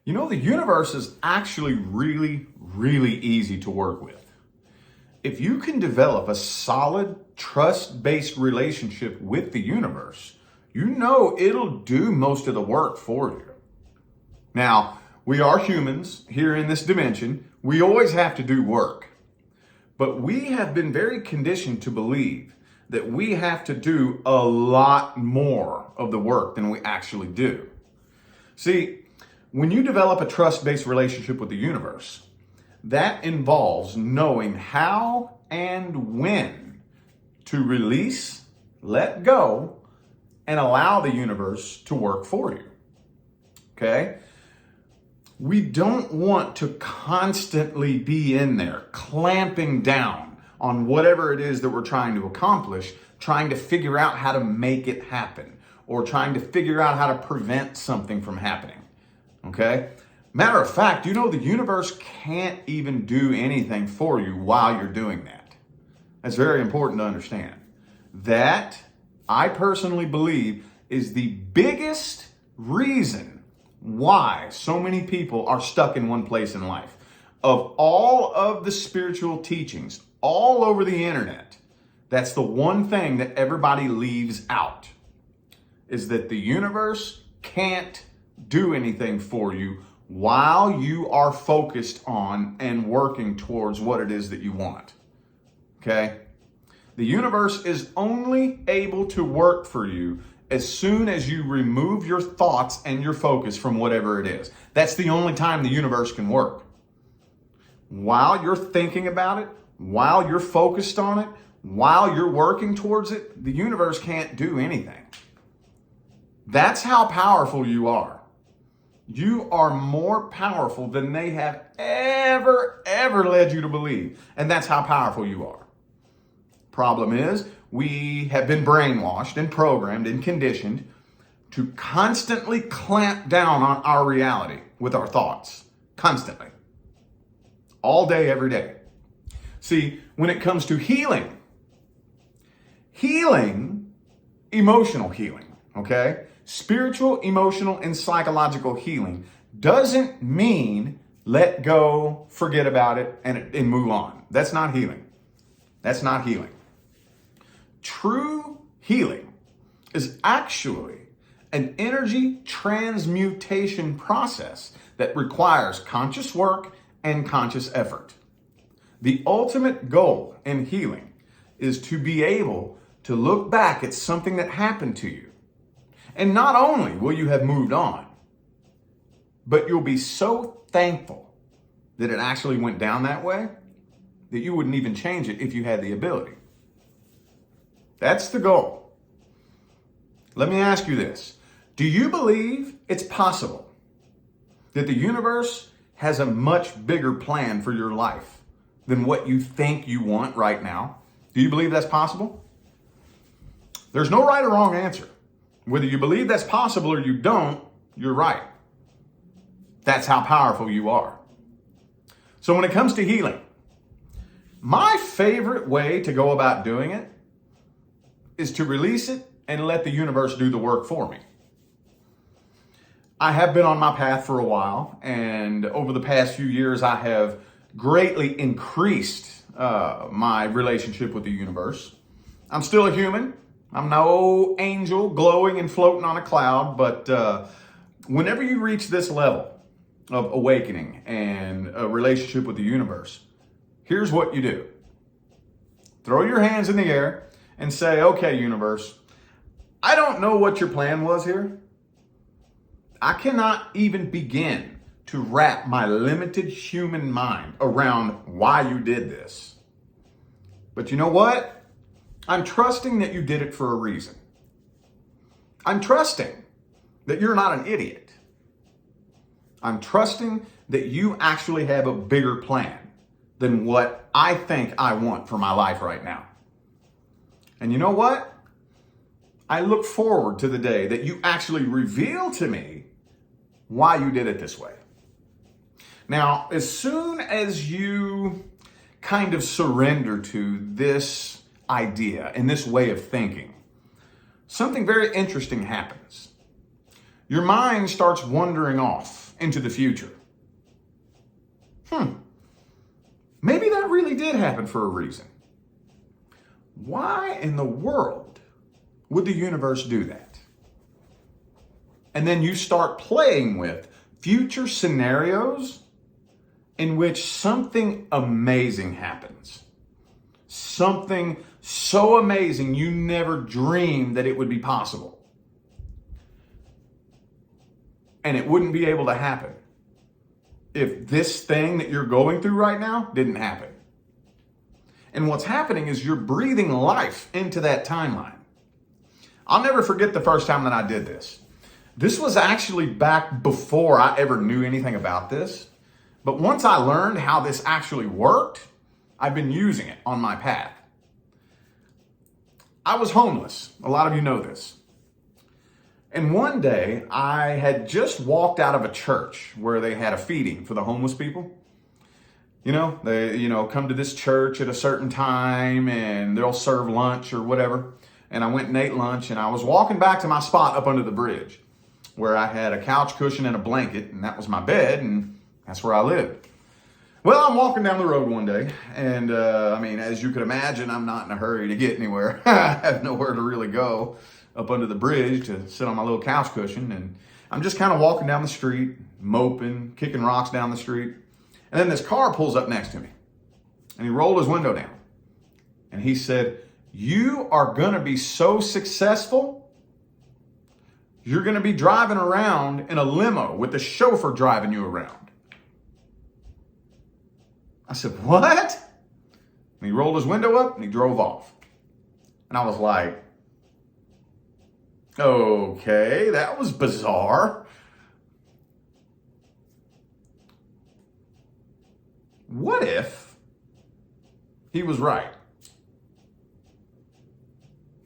You know, the universe is actually really easy to work with. If you can develop a solid, trust-based relationship with the universe, you know it'll do most of the work for you. Now, we are humans here in this dimension. We always have to do work. But we have been very conditioned to believe that we have to do a lot more of the work than we actually do. See, when you develop a trust-based relationship with the universe, that involves knowing how and when to release, let go, and allow the universe to work for you. Okay? We don't want to constantly be in there clamping down on whatever it is that we're trying to accomplish, trying to figure out how to make it happen, or trying to figure out how to prevent something from happening. Okay? Matter of fact, you know the universe can't even do anything for you while you're doing that. That's very important to understand. That, I personally believe, is the biggest reason why so many people are stuck in one place in life. Of all of the spiritual teachings all over the internet, that's the one thing that everybody leaves out, is that the universe can't do anything for you while you are focused on and working towards what it is that you want. Okay? The universe is only able to work for you as soon as you remove your thoughts and your focus from whatever it is. That's the only time the universe can work. While you're thinking about it, while you're focused on it, while you're working towards it, the universe can't do anything. That's how powerful you are. You are more powerful than they have ever led you to believe. And that's how powerful you are. Problem is, we have been brainwashed and programmed and conditioned to constantly clamp down on our reality with our thoughts. Constantly. All day, every day. See, when it comes to healing, emotional healing, okay? Spiritual, emotional, and psychological healing doesn't mean let go, forget about it, and move on. That's not healing. That's not healing. True healing is actually an energy transmutation process that requires conscious work and conscious effort. The ultimate goal in healing is to be able to look back at something that happened to you. And not only will you have moved on, but you'll be so thankful that it actually went down that way that you wouldn't even change it if you had the ability. That's the goal. Let me ask you this. Do you believe it's possible that the universe has a much bigger plan for your life than what you think you want right now? Do you believe that's possible? There's no right or wrong answer. Whether you believe that's possible or you don't, you're right. That's how powerful you are. So when it comes to healing, my favorite way to go about doing it is to release it and let the universe do the work for me. I have been on my path for a while, and over the past few years, I have greatly increased my relationship with the universe. I'm still a human. I'm no angel glowing and floating on a cloud, but whenever you reach this level of awakening and a relationship with the universe, here's what you do. Throw your hands in the air and say, okay, universe, I don't know what your plan was here. I cannot even begin to wrap my limited human mind around why you did this. But you know what? I'm trusting that you did it for a reason. I'm trusting that you're not an idiot. I'm trusting that you actually have a bigger plan than what I think I want for my life right now. And you know what? I look forward to the day that you actually reveal to me why you did it this way. Now, as soon as you kind of surrender to this idea and this way of thinking, something very interesting happens. Your mind starts wandering off into the future. Maybe that really did happen for a reason. Why in the world would the universe do that? And then you start playing with future scenarios in which something amazing happens. Something so amazing you never dreamed that it would be possible. And it wouldn't be able to happen if this thing that you're going through right now didn't happen. And what's happening is you're breathing life into that timeline. I'll never forget the first time that I did this. This was actually back before I ever knew anything about this. But once I learned how this actually worked, I've been using it on my path. I was homeless. A lot of you know this. And one day I had just walked out of a church where they had a feeding for the homeless people. They come to this church at a certain time and they'll serve lunch or whatever. And I went and ate lunch, and I was walking back to my spot up under the bridge where I had a couch cushion and a blanket, and that was my bed, and that's where I lived. Well, I'm walking down the road one day, and as you could imagine, I'm not in a hurry to get anywhere. I have nowhere to really go up under the bridge to sit on my little couch cushion, and I'm just kind of walking down the street, moping, kicking rocks down the street. And then this car pulls up next to me, and he rolled his window down, and he said, "You are going to be so successful, you're going to be driving around in a limo with the chauffeur driving you around." I said, "What?" And he rolled his window up and he drove off. And I was like, okay, that was bizarre. What if he was right?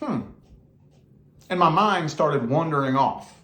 And my mind started wandering off.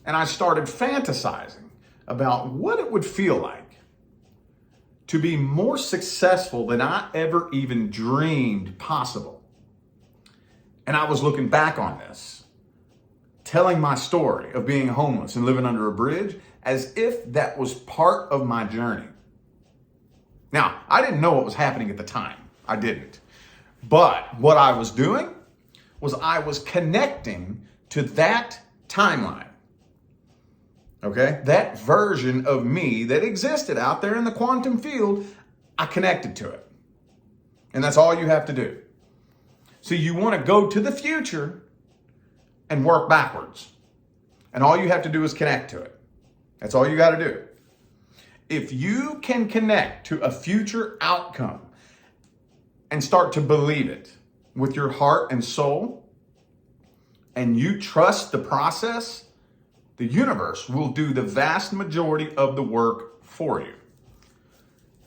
And I started fantasizing about what it would feel like to be more successful than I ever even dreamed possible. And I was looking back on this, telling my story of being homeless and living under a bridge as if that was part of my journey. Now, I didn't know what was happening at the time. I didn't. But what I was doing was I was connecting to that timeline. Okay? That version of me that existed out there in the quantum field, I connected to it. And that's all you have to do. So you want to go to the future and work backwards. And all you have to do is connect to it. That's all you got to do. If you can connect to a future outcome and start to believe it with your heart and soul, and you trust the process, the universe will do the vast majority of the work for you.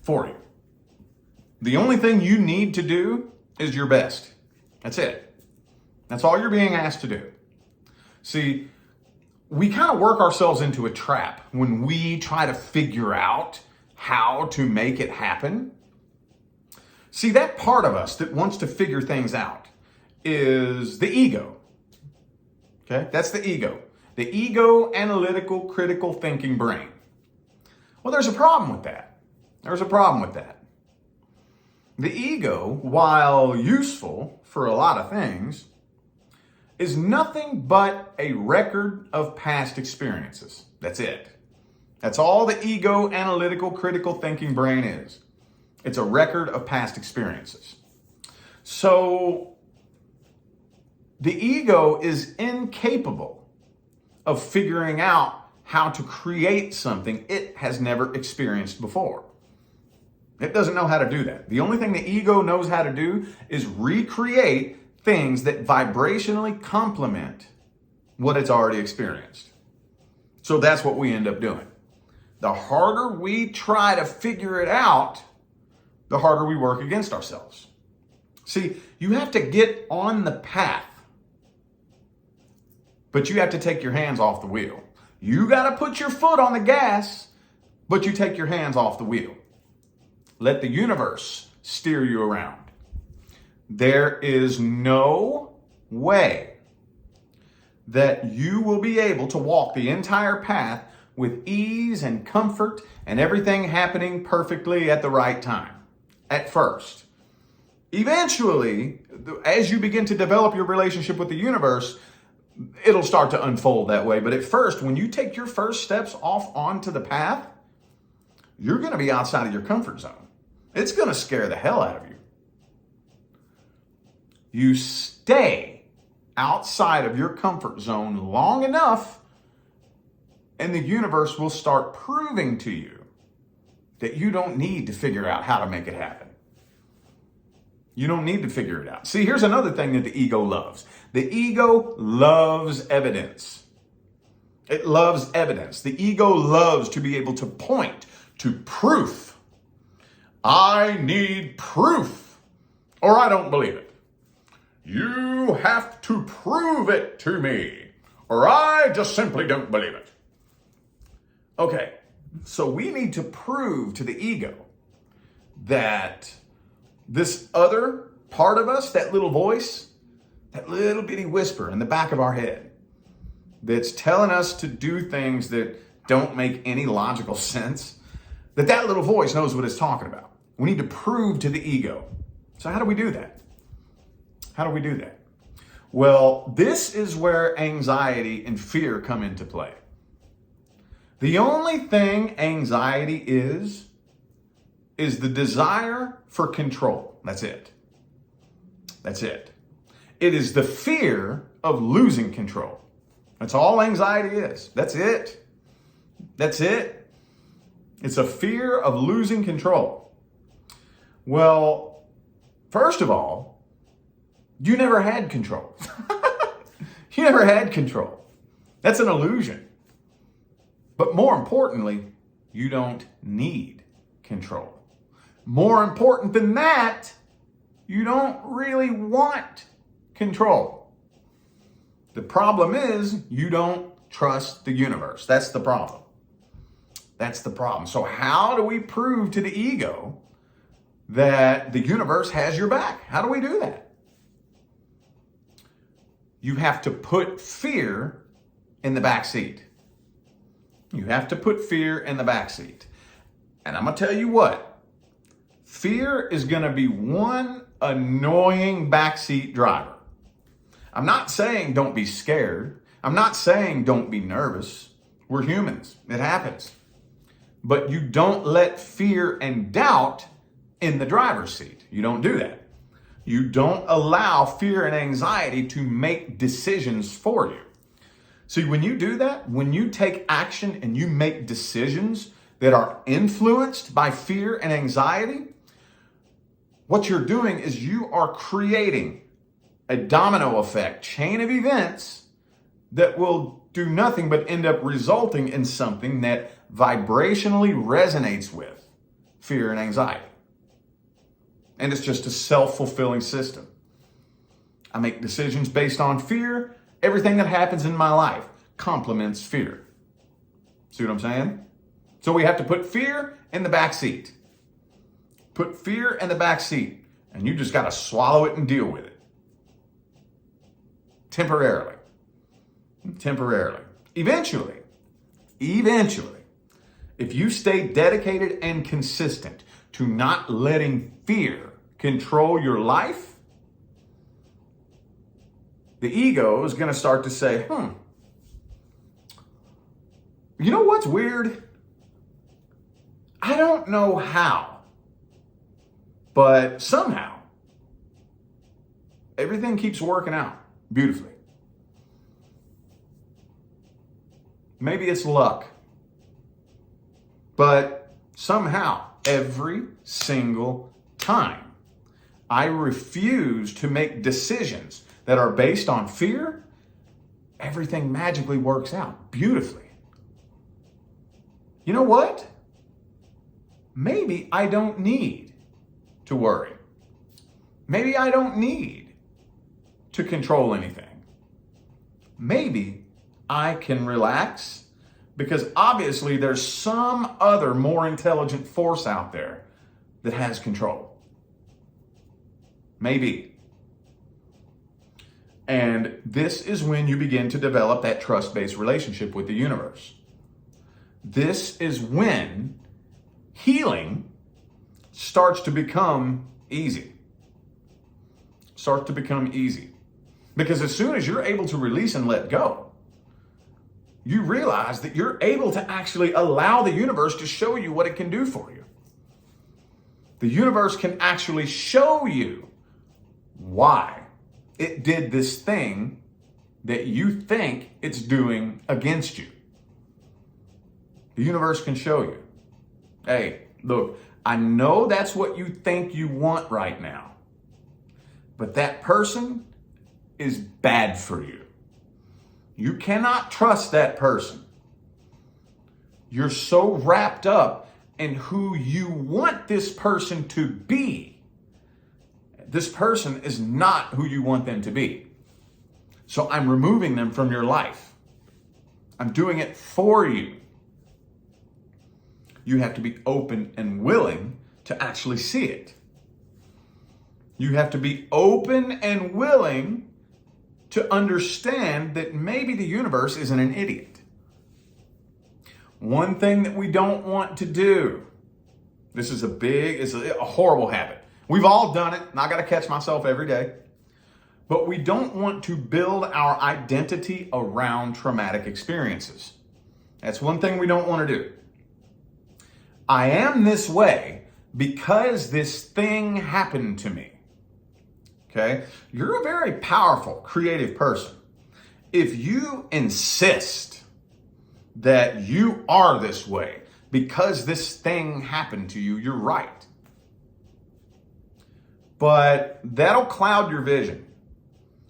For you. The only thing you need to do is your best. That's it. That's all you're being asked to do. See, we kind of work ourselves into a trap when we try to figure out how to make it happen. See, that part of us that wants to figure things out is the ego. Okay? That's the ego. The ego, analytical, critical thinking brain. Well, there's a problem with that. There's a problem with that. The ego, while useful for a lot of things, is nothing but a record of past experiences. That's it. That's all the ego, analytical, critical thinking brain is. It's a record of past experiences. So the ego is incapable of figuring out how to create something it has never experienced before. It doesn't know how to do that. The only thing the ego knows how to do is recreate things that vibrationally complement what it's already experienced. So that's what we end up doing. The harder we try to figure it out, the harder we work against ourselves. See, you have to get on the path, but you have to take your hands off the wheel. You got to put your foot on the gas, but you take your hands off the wheel. Let the universe steer you around. There is no way that you will be able to walk the entire path with ease and comfort and everything happening perfectly at the right time at first. Eventually, as you begin to develop your relationship with the universe, it'll start to unfold that way. But at first, when you take your first steps off onto the path, you're going to be outside of your comfort zone. It's going to scare the hell out of you. You stay outside of your comfort zone long enough, and the universe will start proving to you that you don't need to figure out how to make it happen. You don't need to figure it out. See, here's another thing that the ego loves. The ego loves evidence. It loves evidence. The ego loves to be able to point to proof. I need proof, or I don't believe it. You have to prove it to me, or I just simply don't believe it. Okay, so we need to prove to the ego that this other part of us, that little voice, that little bitty whisper in the back of our head that's telling us to do things that don't make any logical sense, that little voice knows what it's talking about. We need to prove to the ego. So how do we do that? How do we do that? Well, this is where anxiety and fear come into play. The only thing anxiety is the desire for control. That's it. That's it. It is the fear of losing control. That's all anxiety is. That's it. That's it. It's a fear of losing control. Well, first of all, you never had control. You never had control. That's an illusion. But more importantly, you don't need control. More important than that, you don't really want control. The problem is you don't trust the universe. That's the problem. That's the problem. So how do we prove to the ego that the universe has your back? How do we do that? You have to put fear in the back seat. You have to put fear in the back seat. And I'm going to tell you what. Fear is going to be one annoying backseat driver. I'm not saying don't be scared. I'm not saying don't be nervous. We're humans. It happens. But you don't let fear and doubt in the driver's seat. You don't do that. You don't allow fear and anxiety to make decisions for you. See, when you do that, when you take action and you make decisions that are influenced by fear and anxiety, what you're doing is you are creating a domino effect, chain of events that will do nothing but end up resulting in something that vibrationally resonates with fear and anxiety. And it's just a self-fulfilling system. I make decisions based on fear. Everything that happens in my life complements fear. See what I'm saying? So we have to put fear in the back seat. Put fear in the back seat, and you just got to swallow it and deal with it. Temporarily. Temporarily. Eventually, if you stay dedicated and consistent to not letting fear control your life, the ego is going to start to say, you know what's weird? I don't know how, but somehow everything keeps working out beautifully. Maybe it's luck, but somehow every single time I refuse to make decisions that are based on fear, everything magically works out beautifully. You know what? Maybe I don't need to worry. Maybe I don't need to control anything. Maybe I can relax because obviously there's some other more intelligent force out there that has control. Maybe. And this is when you begin to develop that trust-based relationship with the universe. this is when healing starts to become easy. Starts to become easy. Because as soon as you're able to release and let go, you realize that you're able to actually allow the universe to show you what it can do for you. The universe can actually show you why it did this thing that you think it's doing against you. The universe can show you. Hey, look, I know that's what you think you want right now, but that person is bad for you. You cannot trust that person. You're so wrapped up in who you want this person to be. This person is not who you want them to be. So I'm removing them from your life. I'm doing it for you. You have to be open and willing to actually see it. You have to be open and willing to understand that maybe the universe isn't an idiot. One thing that we don't want to do, this is a horrible habit. We've all done it, and I got to catch myself every day. But we don't want to build our identity around traumatic experiences. That's one thing we don't want to do. I am this way because this thing happened to me. Okay? You're a very powerful, creative person. If you insist that you are this way because this thing happened to you, you're right. But that'll cloud your vision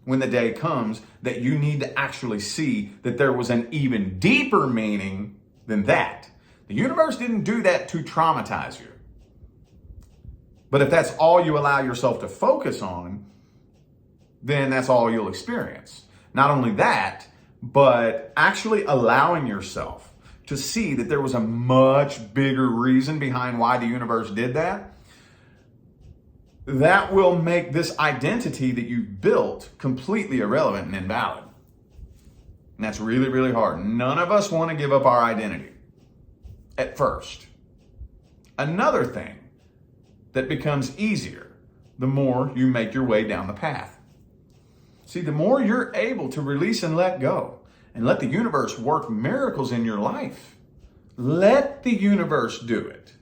when the day comes that you need to actually see that there was an even deeper meaning than that. The universe didn't do that to traumatize you. But if that's all you allow yourself to focus on, then that's all you'll experience. Not only that, but actually allowing yourself to see that there was a much bigger reason behind why the universe did that, that will make this identity that you've built completely irrelevant and invalid. And that's really, really hard. None of us want to give up our identity at first. Another thing that becomes easier the more you make your way down the path. See, the more you're able to release and let go and let the universe work miracles in your life, let the universe do it.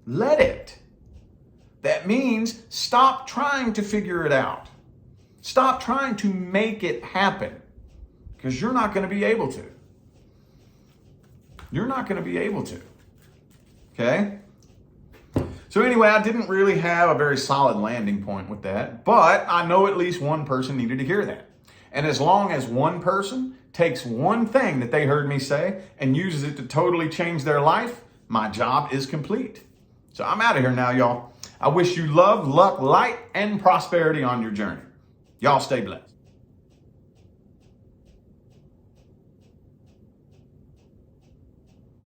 Let it. That means stop trying to figure it out. Stop trying to make it happen, because you're not going to be able to. You're not going to be able to. Okay? So anyway, I didn't really have a very solid landing point with that, but I know at least one person needed to hear that. And as long as one person takes one thing that they heard me say and uses it to totally change their life, my job is complete. So I'm out of here now, y'all. I wish you love, luck, light, and prosperity on your journey. Y'all stay blessed.